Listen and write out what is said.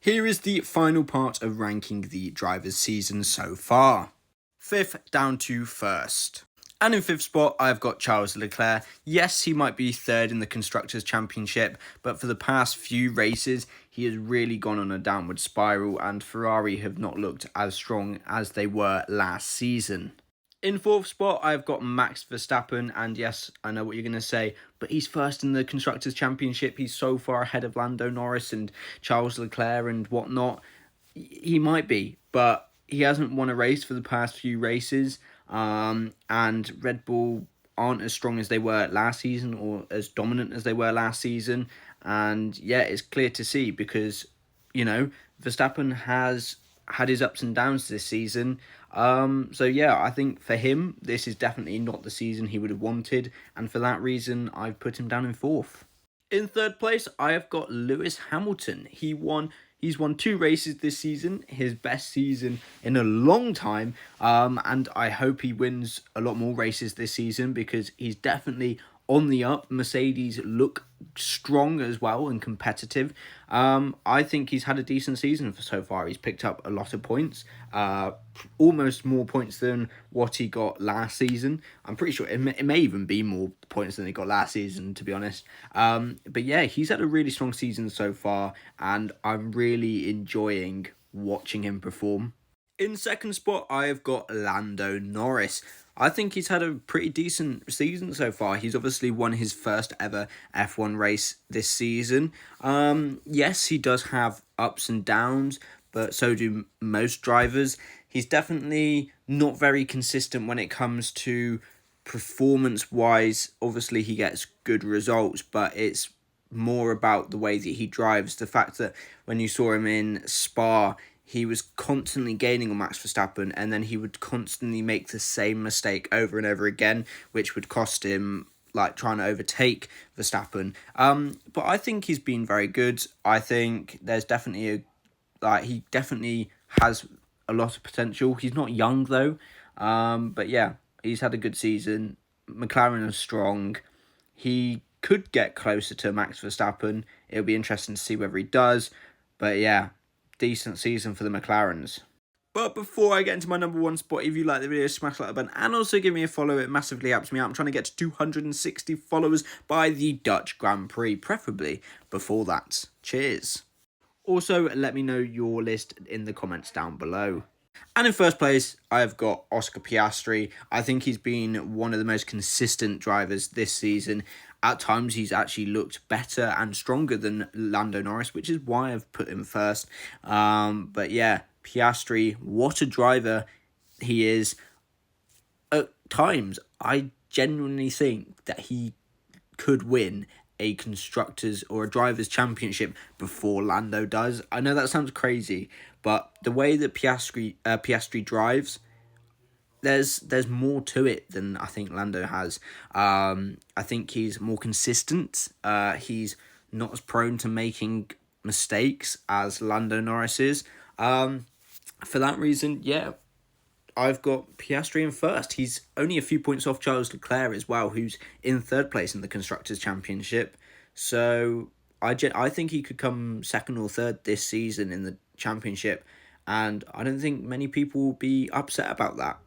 Here is the final part of ranking the drivers' season so far. 5th down to 1st. And in 5th spot, I've got Charles Leclerc. Yes, he might be 3rd in the Constructors' Championship, but for the past few races, he has really gone on a downward spiral, and Ferrari have not looked as strong as they were last season. In 4th spot, I've got Max Verstappen, and yes, I know what you're going to say, but he's 1st in the Constructors' Championship. He's so far ahead of Lando Norris and Charles Leclerc and whatnot. He might be, but he hasn't won a race for the past few races, and Red Bull aren't as strong as they were last season or as dominant as they were last season. And yeah, it's clear to see because, Verstappen has had his ups and downs this season. So yeah, I think for him, this is definitely not the season he would have wanted. And for that reason, I've put him down in 4th. In 3rd place, I have got Lewis Hamilton. He's won 2 races this season, his best season in a long time. And I hope he wins a lot more races this season because he's definitely on the up. Mercedes look strong as well and competitive. I think he's had a decent season so far. He's picked up a lot of points, almost more points than what he got last season. I'm pretty sure it may even be more points than he got last season, to be honest. But yeah, he's had a really strong season so far, and I'm really enjoying watching him perform. In 2nd spot, I've got Lando Norris. I think he's had a pretty decent season so far. He's obviously won his first ever F1 race this season. Yes, he does have ups and downs, but so do most drivers. He's definitely not very consistent when it comes to performance-wise. Obviously, he gets good results, but it's more about the way that he drives. The fact that when you saw him in Spa, he was constantly gaining on Max Verstappen, and then he would constantly make the same mistake over and over again, which would cost him like trying to overtake Verstappen. But I think he's been very good. I think there's definitely he definitely has a lot of potential. He's not young though, but yeah, he's had a good season. McLaren is strong. He could get closer to Max Verstappen. It'll be interesting to see whether he does. But yeah, decent season for the McLarens. But before I get into my number 1 spot, if you like the video, smash the like button and also give me a follow. It massively helps me out. I'm trying to get to 260 followers by the Dutch Grand Prix, preferably before that. Cheers. Also, let me know your list in the comments down below. And in 1st place, I've got Oscar Piastri. I think he's been one of the most consistent drivers this season. At times, he's actually looked better and stronger than Lando Norris, which is why I've put him 1st. But yeah, Piastri, what a driver he is. At times, I genuinely think that he could win a constructors or a drivers championship before Lando does. I know that sounds crazy, but the way that Piastri drives, there's more to it than I think Lando has. I think he's more consistent. He's not as prone to making mistakes as Lando Norris is. For that reason, yeah, I've got Piastri in 1st. He's only a few points off Charles Leclerc as well, who's in 3rd place in the Constructors' Championship. So I think he could come 2nd or 3rd this season in the championship, and I don't think many people will be upset about that.